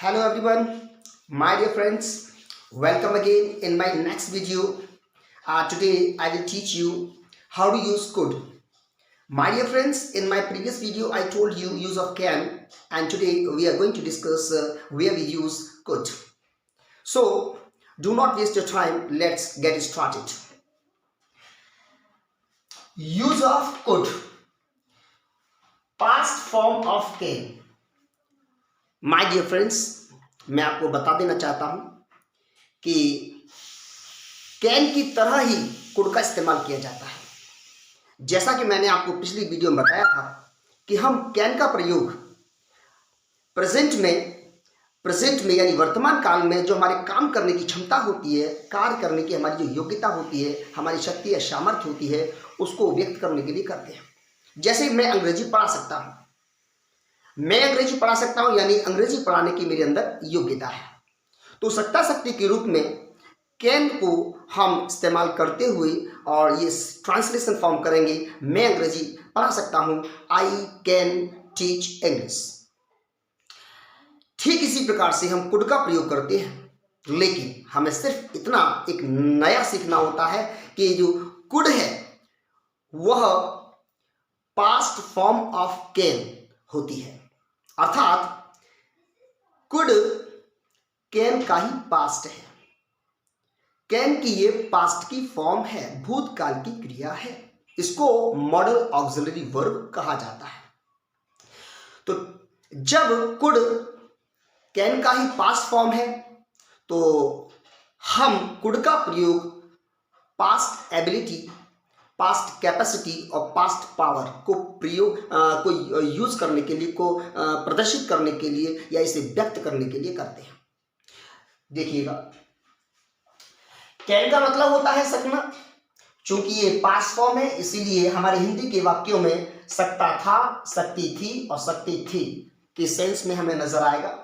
Hello everyone, my dear friends. Welcome again in my next video. Today I will teach you how to use could. My dear friends, in my previous video I told you use of can, and today we are going to discuss where we use could. So do not waste your time. Let's get started. Use of could. Past form of can. My dear friends, मैं आपको बता देना चाहता हूं कि can की तरह he could का इस्तेमाल किया जाता है। जैसा कि मैंने आपको पिछली वीडियो में बताया था कि हम कैन का प्रयोग प्रेजेंट में यानी वर्तमान काल में जो हमारे काम करने की क्षमता होती है, कार्य करने की हमारी जो योग्यता होती है, हमारी शक्ति या सामर्थ्य होती है, उसको व्यक्त करने के लिए करते हैं। जैसे मैं अंग्रेजी पढ़ा सकता हूं, यानी अंग्रेजी पढ़ाने की मेरे अंदर योग्यता है। तो सत्ता शक्ति के रूप में कैन को हम इस्तेमाल करते हुए और ये ट्रांसलेशन फॉर्म करेंगे, मैं अंग्रेजी पढ़ा सकता हूं, आई कैन टीच इंग्लिश। ठीक इसी प्रकार से हम कुड का प्रयोग करते हैं, लेकिन हमें सिर्फ इतना एक नया सीखना होता है कि जो कुड है वह पास्ट फॉर्म ऑफ कैन होती है, अर्थात कुड कैन का ही पास्ट है। कैन की ये पास्ट की फॉर्म है, भूतकाल की क्रिया है। इसको मॉडल ऑक्सिलरी वर्ब कहा जाता है। तो जब कुड कैन का ही पास्ट फॉर्म है तो हम कुड का प्रयोग पास्ट एबिलिटी, पास्ट कैपेसिटी और पास्ट पावर को यूज करने के लिए, को प्रदर्शित करने के लिए या इसे व्यक्त करने के लिए करते हैं। देखिएगा, कैन का मतलब होता है सकना। चूंकि ये पास्ट फॉर्म है, इसीलिए हमारे हिंदी के वाक्यों में सकता था, सकती थी और सकती थी के सेंस में हमें नजर आएगा।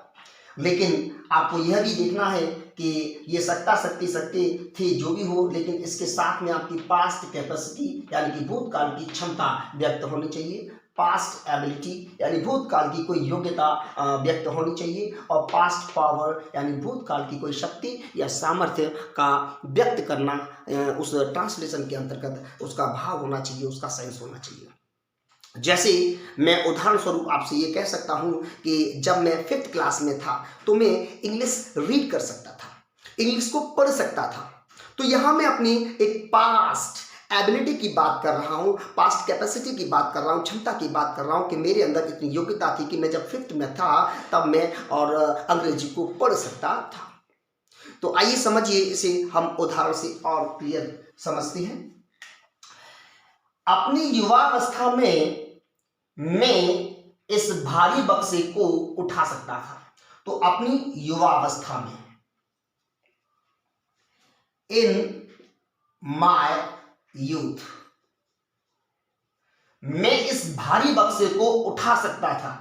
लेकिन आपको यह भी देखना है कि ये सकता, सकती, सकती थी जो भी हो, लेकिन इसके साथ में आपकी पास्ट कैपेसिटी यानी कि भूतकाल की क्षमता व्यक्त होनी चाहिए, पास्ट एबिलिटी यानी भूतकाल की कोई योग्यता व्यक्त होनी चाहिए, और पास्ट पावर यानी भूतकाल की कोई शक्ति या सामर्थ्य का व्यक्त करना, उस ट्रांसलेशन के अंतर्गत उसका भाव होना चाहिए, उसका सेंस होना चाहिए। जैसे मैं उदाहरण स्वरूप आपसे ये कह सकता हूं कि जब मैं 5th क्लास में था तो मैं इंग्लिश रीड कर सकता था, इंग्लिश को पढ़ सकता था। तो यहां मैं अपनी एक पास्ट एबिलिटी की बात कर रहा हूं, पास्ट कैपेसिटी की बात कर रहा हूं, क्षमता की बात कर रहा हूं कि मेरे अंदर इतनी योग्यता थी कि मैं जब 5th में था तब मैं और अंग्रेजी को पढ़ सकता था। तो आइए समझिए, इसे हम उदाहरण से और क्लियर समझते हैं। अपनी युवावस्था में मैं इस भारी बक्से को उठा सकता था। तो अपनी युवावस्था में, इन माय यूथ, मैं इस भारी बक्से को उठा सकता था।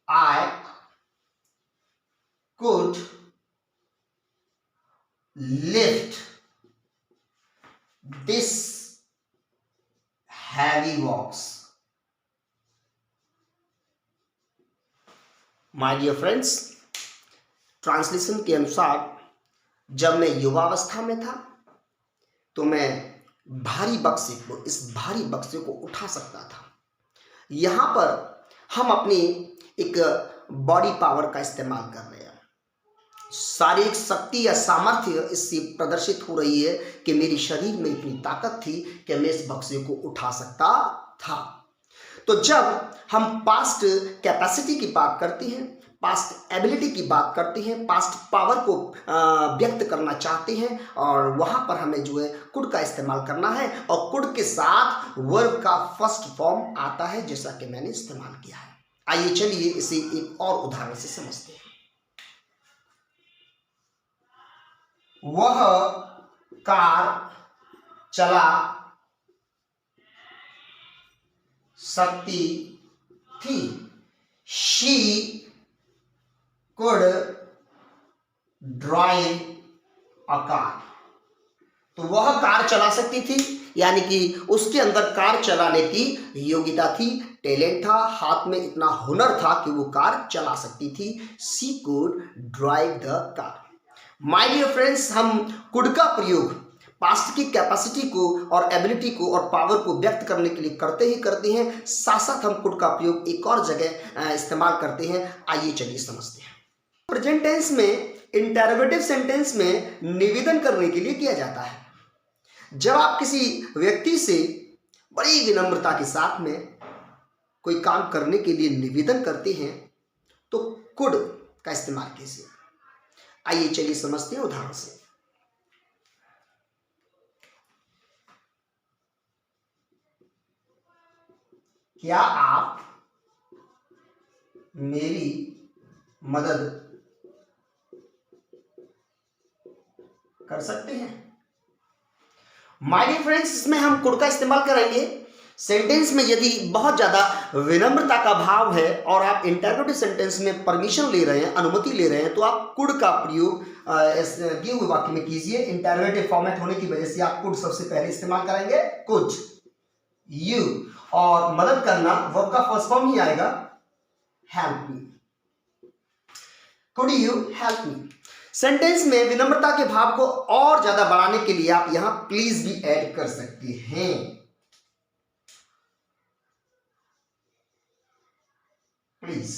I could lift this heavy box. My dear friends, translation के अनुसार जब मैं युवावस्था में था तो मैं भारी बक्से को, इस भारी बक्से को उठा सकता था। यहां पर हम अपनी एक बॉडी पावर का इस्तेमाल कर रहे हैं, शारीरिक शक्ति या सामर्थ्य इससे प्रदर्शित हो रही है कि मेरी शरीर में इतनी ताकत थी कि मैं इस बक्से को उठा सकता था। तो जब हम पास्ट कैपेसिटी की बात करते हैं, पास्ट एबिलिटी की बात करते हैं, पास्ट पावर को व्यक्त करना चाहते हैं, और वहां पर हमें जो है कुड का इस्तेमाल करना है, और कुड के साथ वर्ब का फर्स्ट फॉर्म आता है, जैसा कि मैंने इस्तेमाल किया है। आइए चलिए इसे एक और उदाहरण से समझते हैं। वह कार चला सकती थी। She could drive a car. तो वह कार चला सकती थी, यानी कि उसके अंदर कार चलाने की योग्यता थी, टैलेंट था, हाथ में इतना हुनर था कि वो कार चला सकती थी। She could drive the car. My dear friends, हम कुड का प्रयोग पास्ट की कैपेसिटी को और एबिलिटी को और पावर को व्यक्त करने के लिए करते हैं। साथ साथ हम कुड का प्रयोग एक और जगह इस्तेमाल करते हैं। आइए चलिए समझते हैं। प्रेजेंट टेंस में इंटरोगेटिव सेंटेंस में निवेदन करने के लिए किया जाता है। जब आप किसी व्यक्ति से बड़ी विनम्रता के साथ में कोई काम करने के लिए निवेदन करते हैं तो कुड का इस्तेमाल कैसे? आइए चलिए समझते हैं उदाहरण से। क्या आप मेरी मदद कर सकते हैं? माय डियर फ्रेंड्स, इसमें हम कुड का इस्तेमाल करेंगे। सेंटेंस में यदि बहुत ज्यादा विनम्रता का भाव है और आप इंटरोगेटिव सेंटेंस में परमिशन ले रहे हैं, अनुमति ले रहे हैं, तो आप कुड का प्रयोग दिए हुए वाक्य में कीजिए। इंटरोगेटिव फॉर्मेट होने की वजह से आप कुड सबसे पहले इस्तेमाल करेंगे। कुड यू, और मदद करना वर्ब का फर्स्ट फॉर्म ही आएगा help me. Could you help me. Sentence में विनम्रता के भाव को और ज्यादा बढ़ाने के लिए आप यहां प्लीज भी ऐड कर सकते हैं। प्लीज।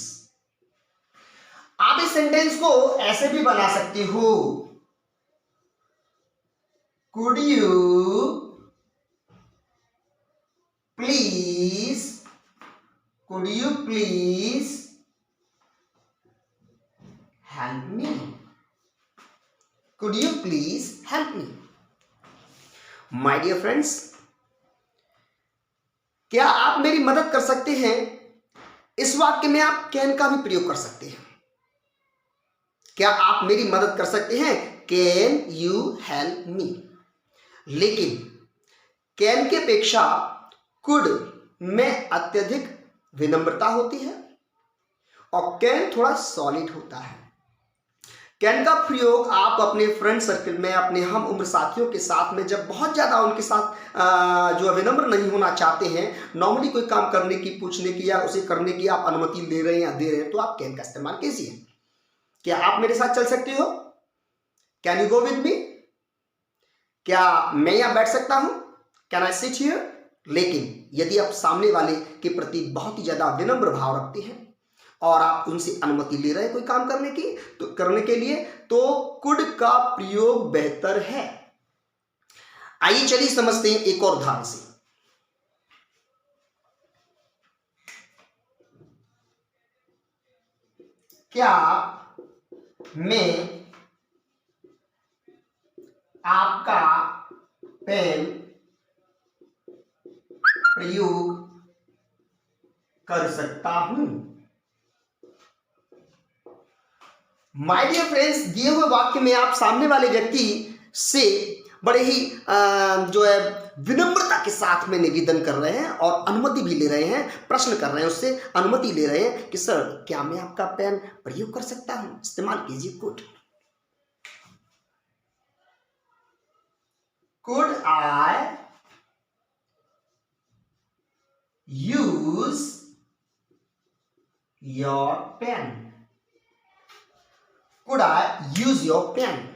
आप इस सेंटेंस को ऐसे भी बना सकते हो। Could you please, could you please help me, could you please help me. My dear friends, क्या आप मेरी मदद कर सकते हैं? इस वाक्य में आप कैन का भी प्रयोग कर सकते हैं। क्या आप मेरी मदद कर सकते हैं? Can you help me. लेकिन कैन के अपेक्षा कुड में अत्यधिक विनम्रता होती है और कैन थोड़ा सॉलिड होता है। कैन का प्रयोग आप अपने फ्रेंड सर्कल में, अपने हम उम्र साथियों के साथ में, जब बहुत ज़्यादा उनके साथ जो विनम्र नहीं होना चाहते हैं, नॉर्मली कोई काम करने की, पूछने की या उसे करने की आप अनुमति ले रहे हैं या दे रहे हैं, तो आप कैन का इस्तेमाल कीजिए। क्या आप मेरे साथ चल सकते हो? Can you go with me? क्या मैं यहाँ बैठ सकता हूँ? Can I sit here? लेकिन यदि आप सामने वाले के प्रति बहुत ही ज़्यादा विनम्र भाव रखते हैं और आप उनसे अनुमति ले रहे हैं कोई काम करने की, तो करने के लिए, तो कुड का प्रयोग बेहतर है। आइए चलिए समझते हैं एक और उदाहरण से। क्या मैं आपका पेन प्रयोग कर सकता हूं? माय डियर फ्रेंड्स, दिए हुए वाक्य में आप सामने वाले व्यक्ति से बड़े ही जो है विनम्रता के साथ में निवेदन कर रहे हैं और अनुमति भी ले रहे हैं, प्रश्न कर रहे हैं, उससे अनुमति ले रहे हैं कि सर क्या मैं आपका पेन प्रयोग कर सकता हूं? इस्तेमाल कीजिए could. Could I use your pen? Could I use your pen?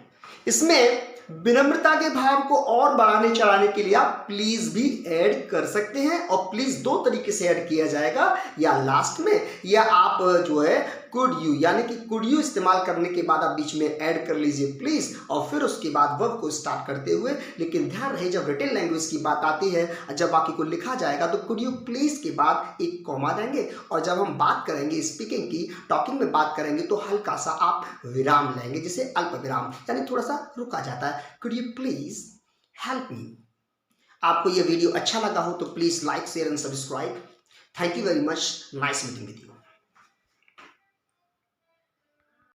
इसमें विनम्रता के भाव को और बढ़ाने चढ़ाने के लिए आप प्लीज भी ऐड कर सकते हैं, और प्लीज दो तरीके से ऐड किया जाएगा, या लास्ट में, या आप जो है कुड यू, यानी कि कुड यू इस्तेमाल करने के बाद आप बीच में ऐड कर लीजिए प्लीज, और फिर उसके बाद वर्ब को स्टार्ट करते हुए। लेकिन ध्यान रहे, जब रिटन लैंग्वेज की बात आती है, जब वाक्य को लिखा जाएगा तो कुड यू प्लीज के बाद एक कॉमा देंगे, और जब हम बात करेंगे स्पीकिंग की, टॉकिंग में बात करेंगे, तो हल्का सा आप विराम लेंगे, जिसे अल्प विराम, यानी थोड़ा सा रुका जाता है। कुड यू प्लीज हेल्प मी। आपको यह वीडियो अच्छा लगा हो तो please like, share and subscribe. Thank you very much. Nice meeting with you.